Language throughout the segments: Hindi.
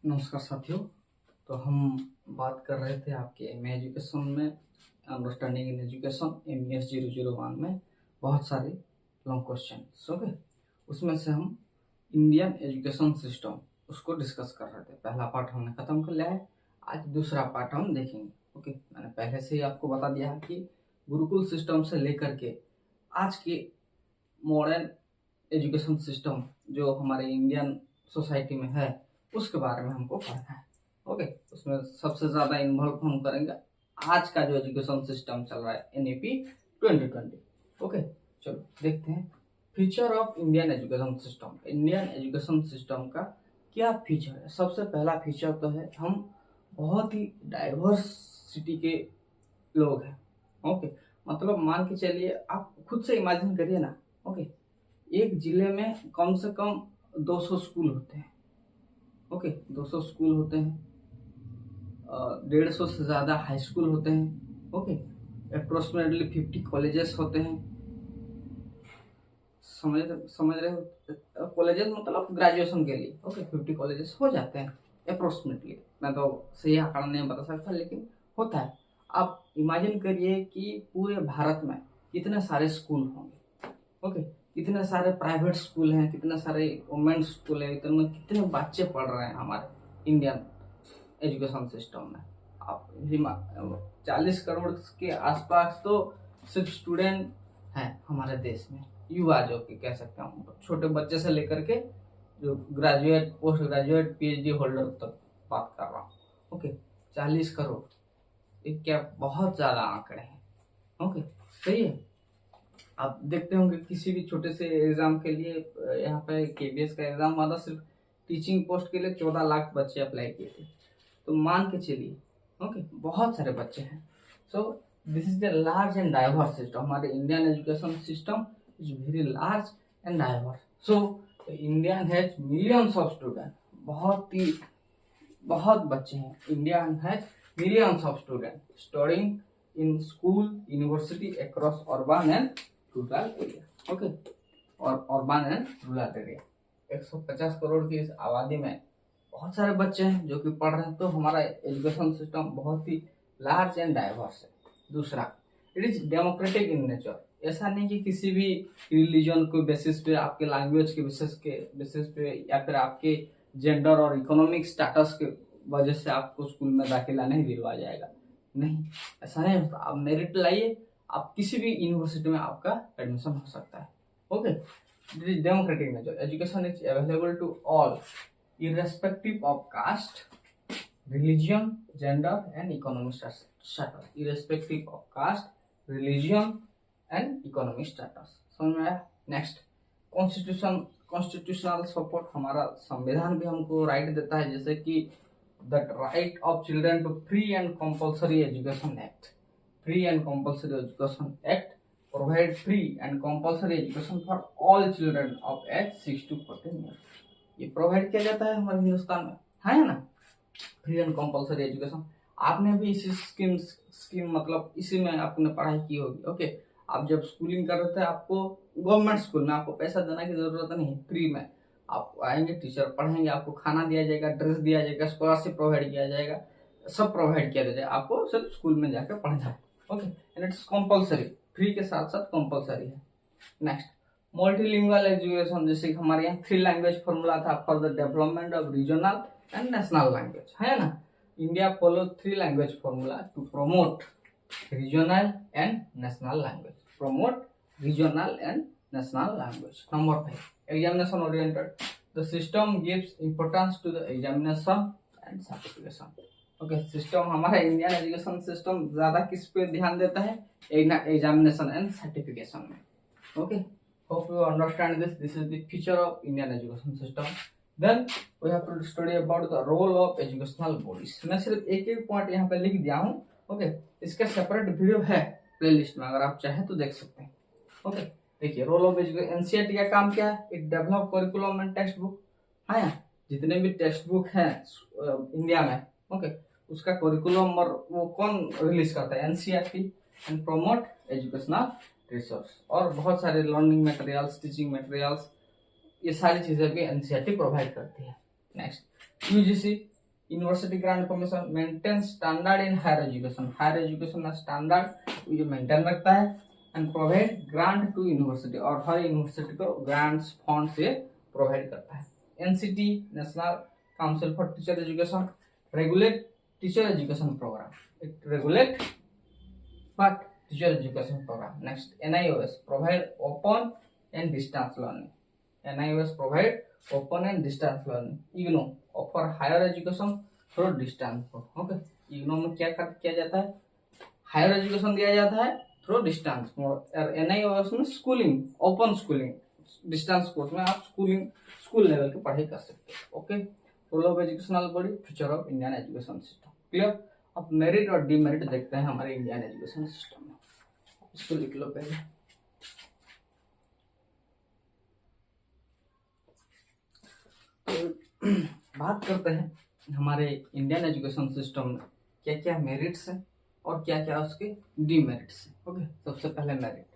नमस्कार साथियों। तो हम बात कर रहे थे आपके एमए एजुकेशन में, अंडरस्टैंडिंग इन एजुकेशन MES 001 में बहुत सारे लॉन्ग क्वेश्चन। ओके, उसमें से हम इंडियन एजुकेशन सिस्टम उसको डिस्कस कर रहे थे। पहला पार्ट हमने खत्म कर लिया है, आज दूसरा पार्ट हम देखेंगे। ओके, मैंने पहले से ही आपको बता दिया है कि गुरुकुल सिस्टम से लेकर के आज के मॉडर्न एजुकेशन सिस्टम जो हमारे इंडियन सोसाइटी में है उसके बारे में हमको पढ़ना है। ओके, उसमें सबसे ज़्यादा इन्वॉल्व हम करेंगे आज का जो एजुकेशन सिस्टम चल रहा है NEP 2020। ओके, चलो देखते हैं feature of Indian education system. Indian education system का क्या फीचर है? सबसे पहला फीचर तो है हम बहुत ही डाइवर्सिटी के लोग हैं। ओके, मतलब मान के चलिए, आप खुद से इमेजिन करिए ना। ओके, एक जिले में कम से कम 200 स्कूल होते हैं। ओके, 200 स्कूल होते हैं, 150 से ज़्यादा हाई स्कूल होते हैं। ओके, अप्रोक्सीमेटली 50 कॉलेजेस होते हैं। समझ रहे हो? कॉलेजेस मतलब ग्रेजुएशन के लिए। ओके, 50 कॉलेजेस हो जाते हैं अप्रोक्सीमेटली। मैं तो सही आंकड़ा नहीं बता सकता, लेकिन होता है। आप इमेजिन करिए कि पूरे भारत में कितने सारे स्कूल होंगे। ओके, कितने सारे प्राइवेट स्कूल हैं, कितने सारे गवर्नमेंट स्कूल हैं, इतने में कितने बच्चे पढ़ रहे हैं हमारे इंडियन एजुकेशन सिस्टम में। आप 40 करोड़ के आसपास तो सिर्फ स्टूडेंट हैं हमारे देश में, युवा जो कि कह सकते हैं, छोटे बच्चे से लेकर के जो graduate, post graduate, PhD holder तक बात कर रहा हूँ। ओके, 40 करोड़, ये क्या बहुत ज़्यादा आंकड़े हैं। ओके, सही है। आप देखते होंगे किसी भी छोटे से एग्जाम के लिए, यहाँ पे KBS का एग्जाम हुआ था, सिर्फ टीचिंग पोस्ट के लिए 14 लाख बच्चे अप्लाई किए थे। तो मान के चलिए, ओके, बहुत सारे बच्चे हैं। So this is the large and diverse system. हमारे Indian education system is very large and diverse. So India has millions of student, बहुत बच्चे हैं। India has millions of student studying in school, university across urban and rural area. Okay, और urban and rural area 150 crore की इस आबादी में बहुत सारे बच्चे हैं जो कि पढ़ रहे हैं। तो हमारा एजुकेशन सिस्टम बहुत ही लार्ज एंड डाइवर्स है। दूसरा, it is democratic in nature. ऐसा नहीं कि किसी भी रिलीजन के बेसिस पे, आपके लैंग्वेज के बेसिस पे या फिर आपके जेंडर और इकोनॉमिक स्टेटस के वजह से आपको स्कूल में दाखिला नहीं दिलवाया जाएगा। नहीं, ऐसा नहीं होता। आप मेरिट लाइए, आप किसी भी यूनिवर्सिटी में आपका एडमिशन हो सकता है। Okay, it is democratic nature. Education is available to all irrespective of caste, religion, gender and economic status। irrespective of caste, religion and economic status। समझ में आया? Next, constitutional support. हमारा संविधान भी हमको राइट देता है, जैसे कि the right of children to free and compulsory education act. Free and compulsory education act provide free and compulsory education for all children of age 6 to 14 years. ये प्रोवाइड किया जाता है हमारे हिंदुस्तान में, है ना, फ्री एंड कंपल्सरी एजुकेशन। आपने भी इसी स्कीम मतलब इसी में आपने पढ़ाई की होगी। ओके, आप जब स्कूलिंग कर रहे थे, आपको गवर्नमेंट स्कूल में आपको पैसा देने की जरूरत नहीं है, फ्री में आप आएंगे, टीचर पढ़ाएंगे, आपको खाना दिया जाएगा, ड्रेस दिया जाएगा, स्कॉलरशिप प्रोवाइड किया जाएगा, सब प्रोवाइड किया जाएगा। आपको सिर्फ स्कूल में जाकर पढ़ना है। Okay, and it's compulsory, free के साथ साथ कंपल्सरी है। Next, multilingual education. जैसे हमारे यहाँ 3 लैंग्वेज फॉर्मूला था for the development of regional and national language, है ना। India follow 3 language formula to promote regional and national language. Promote regional and national language. Number 5, examination oriented. The system gives importance to the examination and certification. Okay, system हमारा इंडियन एजुकेशन सिस्टम ज्यादा किस पे ध्यान देता है? एग्जामिनेशन एंड सर्टिफिकेशन में। Okay, hope you understand this. This is the feature of Indian education system. Then we have to study about the role of educational bodies। मैं सिर्फ एक एक पॉइंट यहाँ पे लिख दिया हूँ। ओके, इसका सेपरेट वीडियो है प्लेलिस्ट में, अगर आप चाहें तो देख सकते हैं। ओके, देखिए, रोल ऑफ एजुकेशन। NCERT का काम क्या है? It develop curriculum and text book. हाँ, जितने भी टेक्स्ट बुक हैं इंडिया में, ओके, उसका करिकुलम और वो कौन रिलीज करता है? NCERT। And promote educational resource और बहुत सारे लर्निंग मटेरियल्स, टीचिंग मटेरियल्स, ये सारी चीजें भी NCERT प्रोवाइड करती है। Next, UGC university grant commission maintain standard in higher education में स्टैंडर्ड ये मेंटेन रखता है and provide grant to university, और हर यूनिवर्सिटी को ग्रांट्स फंड से प्रोवाइड करता है। NCT national council for teacher education regulate teacher education programme, it regulate but teacher education programme. Next NIOS provide open and distance learning, NIOS provide open and distance learning. IGNOU offer higher education through distance. Okay, IGNOU में क्या किया जाता है, हायर एजुकेशन दिया जाता है थ्रू डिस्टेंस, और NIOS में schooling, open schooling, distance course में आप स्कूल लेवल की पढ़ाई कर सकते हो। Okay, role of educational body, future of Indian education system. Clear. अब मेरिट और डीमेरिट देखते हैं हमारे इंडियन एजुकेशन सिस्टम में, इसको लिख लो पहले। बात करते हैं हमारे इंडियन एजुकेशन सिस्टम में क्या क्या मेरिट्स हैं और क्या क्या उसके डीमेरिट्स हैं। ओके, सबसे पहले मेरिट,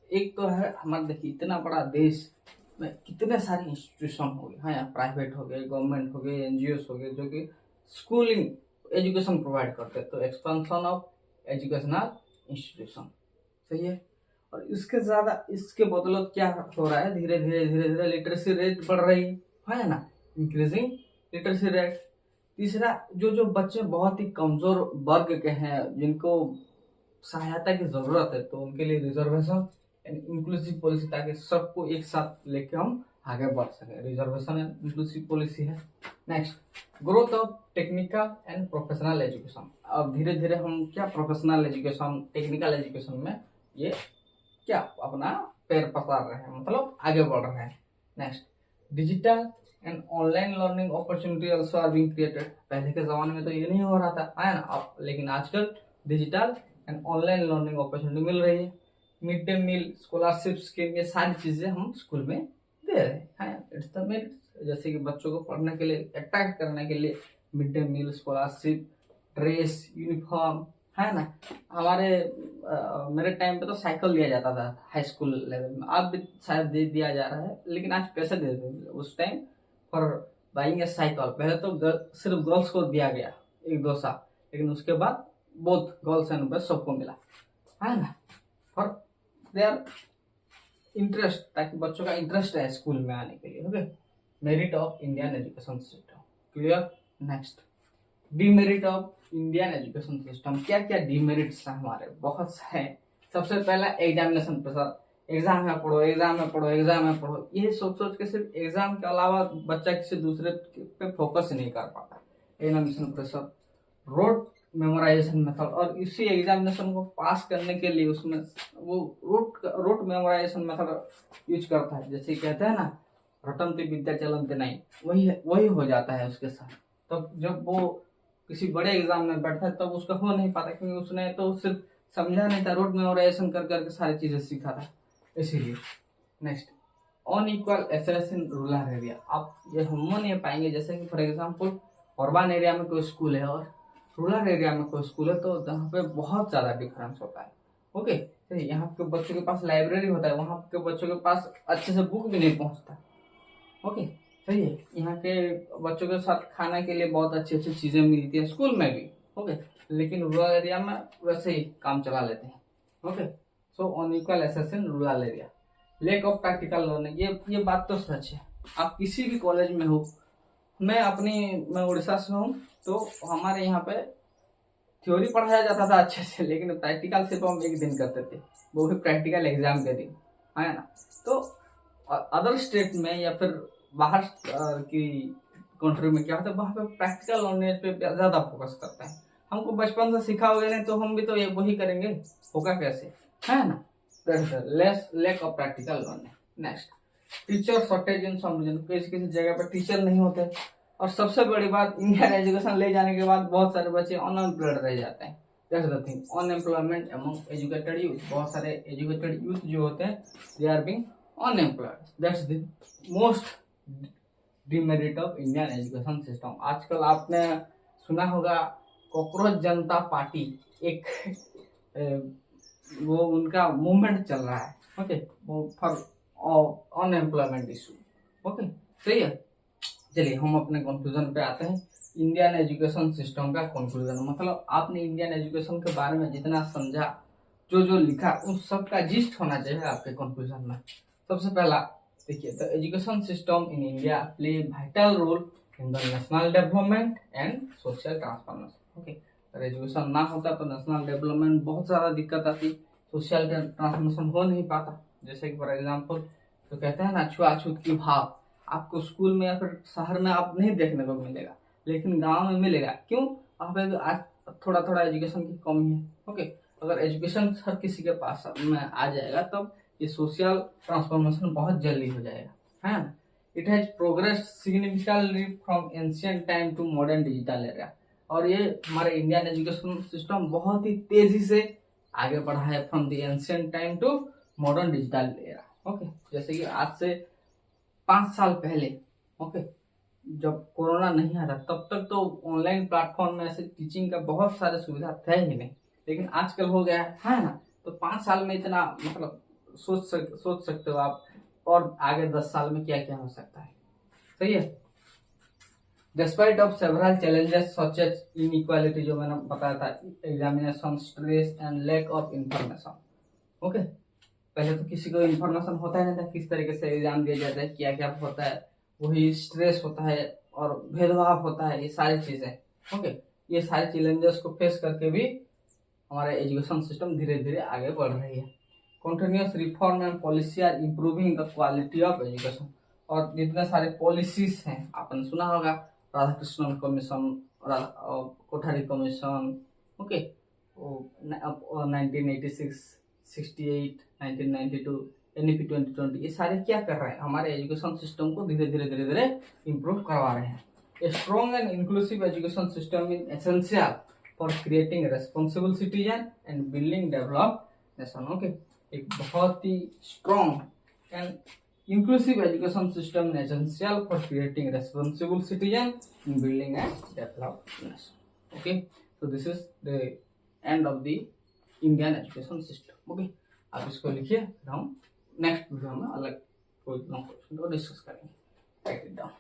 एक तो है हमारा, देखिए इतना बड़ा देश में कितने सारे इंस्टीट्यूशन हो गए, हाँ, प्राइवेट हो गए, गवर्नमेंट हो गए, NGOs हो गए, जो कि स्कूलिंग एजुकेशन प्रोवाइड करते हैं। तो एक्सपेंशन ऑफ एजुकेशनल इंस्टीट्यूशन, सही है। और इसके ज़्यादा, इसके बदौलत क्या हो रहा है, धीरे धीरे लिटरेसी रेट बढ़ रही है ना, इंक्रीजिंग लिटरेसी रेट। तीसरा, जो बच्चे बहुत ही कमजोर वर्ग के हैं, जिनको सहायता की जरूरत है, तो उनके लिए रिजर्वेशन एंड इंक्लूसिव पॉलिसी, ताकि सबको एक साथ लेके हम आगे बढ़ सके, रिजर्वेशन एंड इंक्लूसिव पॉलिसी है। Next, growth of technical and professional education. अब धीरे धीरे हम क्या प्रोफेशनल एजुकेशन, टेक्निकल एजुकेशन में ये क्या अपना पैर पसार रहे हैं, मतलब आगे बढ़ रहे हैं। Next, digital and online learning opportunity also are being created. पहले के जमाने में तो ये नहीं हो रहा था, है ना, अब लेकिन आजकल digital and online learning opportunity मिल रही है। Mid day meal, scholarship scheme, ये सारी चीजें हम स्कूल में दे रहे हैं। It's the merit. जैसे कि बच्चों को पढ़ने के लिए अट्रैक्ट करने के लिए mid day meal, scholarship, dress, uniform, है ना। हमारे मेरे टाइम पे तो साइकिल दिया जाता था हाई स्कूल लेवल में, अब भी शायद दे दिया जा रहा है, लेकिन आज पैसे दे देते। उस time for buying A cycle पहले तो सिर्फ गर्ल्स को दिया गया 1-2 साल, लेकिन उसके बाद बोथ गर्ल्स एंड बॉयज सबको मिला, है ना, फॉर देयर इंटरेस्ट, ताकि बच्चों का इंटरेस्ट है स्कूल में आने के लिए। Okay, merit of Indian education system. Clear. Next, demerit of Indian education system. क्या क्या डीमेरिट्स हैं हमारे, बहुत सारे। सबसे पहला, एग्जामिनेशन प्रेशर, एग्जाम में पढ़ो, एग्जाम में पढ़ो, एग्जाम में पढ़ो, ये सोच के सिर्फ एग्जाम के अलावा बच्चा किसी दूसरे पे फोकस नहीं कर पाता। Examination pressure, road memorisation method, और इसी एग्जामिनेशन को पास करने के लिए उसमें वो रोड मेमोराइजेशन मेथड यूज करता है। जैसे कहते हैं ना, रटन्ति विद्या चलन्ति नहीं, वही हो जाता है उसके साथ। तो जब वो किसी बड़े एग्जाम में बैठता है तब उसका हो नहीं पाता, क्योंकि उसने तो सिर्फ समझा नहीं था, रोड मेमोराइजेशन कर करके सारी चीजें सीखा था, इसीलिए। Next, unequal access in rural area. आप ये हम नहीं पाएंगे, जैसे कि फॉर एग्जांपल अर्बन एरिया में कोई स्कूल है और रूरल एरिया में कोई स्कूल है, तो यहाँ पे बहुत ज्यादा डिफरेंस होता है। ओके, तो यहाँ के बच्चों के पास लाइब्रेरी होता है, वहाँ के बच्चों के पास अच्छे से बुक भी नहीं पहुँचता। ओके, सही है। यहाँ के बच्चों के साथ खाने के लिए बहुत अच्छी अच्छी चीजें मिलती है स्कूल में भी। ओके, लेकिन रूरल एरिया में वैसे ही काम चला लेते हैं। Okay, so unequal access in rural area, lack of practical learning, ये बात तो सच है। आप किसी भी कॉलेज में हो, मैं उड़ीसा से हूँ, तो हमारे यहाँ पे थ्योरी पढ़ाया जाता था अच्छे से, लेकिन प्रैक्टिकल सिर्फ हम एक दिन करते थे, वो भी प्रैक्टिकल एग्जाम के दिन, है ना। तो अदर स्टेट में या फिर बाहर की कंट्री में क्या होता है, वहाँ पे प्रैक्टिकल नॉलेज पे ज्यादा फोकस करता है। हमको बचपन से सिखा हुआ नहीं, तो हम भी तो ये वही करेंगे, होगा कैसे, है ना। Less lack of practical learning. Next, teacher shortage in some region, किसी किसी जगह पर टीचर नहीं होते। और सबसे बड़ी बात, इंडियन एजुकेशन ले जाने के बाद बहुत सारे बच्चे अनएम्प्लॉयड रह जाते हैं। That's the thing, unemployment among educated youth, बहुत सारे एजुकेटेड यूथ जो होते हैं, they are being unemployed. That's the most demerit of Indian education system. आजकल आपने सुना होगा कॉकरोच जनता पार्टी, एक वो उनका मूवमेंट चल रहा है। ओके, वो फॉर अनएम्प्लॉयमेंट इशू। ओके, सही है। चलिए हम अपने कंक्लूजन पे आते हैं। इंडियन एजुकेशन सिस्टम का कंक्लूजन मतलब आपने इंडियन एजुकेशन के बारे में जितना समझा, जो जो लिखा, उस सब का जिस्ट होना चाहिए आपके कंक्लूजन में। सबसे पहला देखिए, the education system in India play vital role in the national development and social transformation. Okay, अगर एजुकेशन ना होता तो नेशनल डेवलपमेंट बहुत ज़्यादा दिक्कत आती, सोशल ट्रांसफॉर्मेशन हो नहीं पाता। जैसे कि फॉर एग्जाम्पल तो कहते हैं ना, छुआछूत की भाव आपको स्कूल में या फिर शहर में आप नहीं देखने को मिलेगा, लेकिन गांव में मिलेगा। क्यों? वहाँ पे आज थोड़ा थोड़ा एजुकेशन की कमी है। ओके, अगर एजुकेशन हर किसी के पास में आ जाएगा तब ये सोशल ट्रांसफॉर्मेशन बहुत जल्दी हो जाएगा, है ना। It has progress significantly from ancient time to modern digital era. और ये हमारे इंडियन एजुकेशन सिस्टम बहुत ही तेजी से आगे बढ़ा है from the ancient time to modern digital era. Okay, जैसे कि आज से 5 साल पहले, ओके, जब कोरोना नहीं आ रहा तब तक तो ऑनलाइन प्लेटफॉर्म में ऐसे टीचिंग का बहुत सारे सुविधा थे ही नहीं, लेकिन आजकल हो गया है ना। तो 5 साल में इतना मतलब सोच सकते हो आप, और आगे 10 साल में क्या क्या हो सकता है। सही है। Despite of several challenges such as inequality, जो मैंने बताया था, examination stress and lack of information. Okay, पहले तो किसी को इन्फॉर्मेशन होता ही नहीं था किस तरीके से एग्जाम दिया जाता है, क्या क्या होता है, वही स्ट्रेस होता है और भेदभाव होता है, ये सारी चीजें। ओके, ये सारे चैलेंजेस को फेस करके भी हमारा एजुकेशन सिस्टम धीरे धीरे आगे बढ़ रही है। Continuous reform and policy are improving the quality of education. और जितने सारे पॉलिसीज हैं आपने सुना होगा, Radhakrishnan commission, Kothari commission, okay, 1986, 68, 1992, NEP 2020, ये सारे क्या कर रहे हैं, हमारे एजुकेशन सिस्टम को धीरे धीरे इम्प्रूव करवा रहे हैं। A strong and inclusive education system is essential for creating responsible citizen and building develop nation. Okay, एक बहुत ही strong and inclusive education system is essential for creating responsible citizen in building and development. Okay, so this is the end of the Indian education system. Okay, आप इसको लिखिए, हम नेक्स्ट वीडियो में अलग कोई क्वेश्चन को डिस्कस करेंगे। Right it down.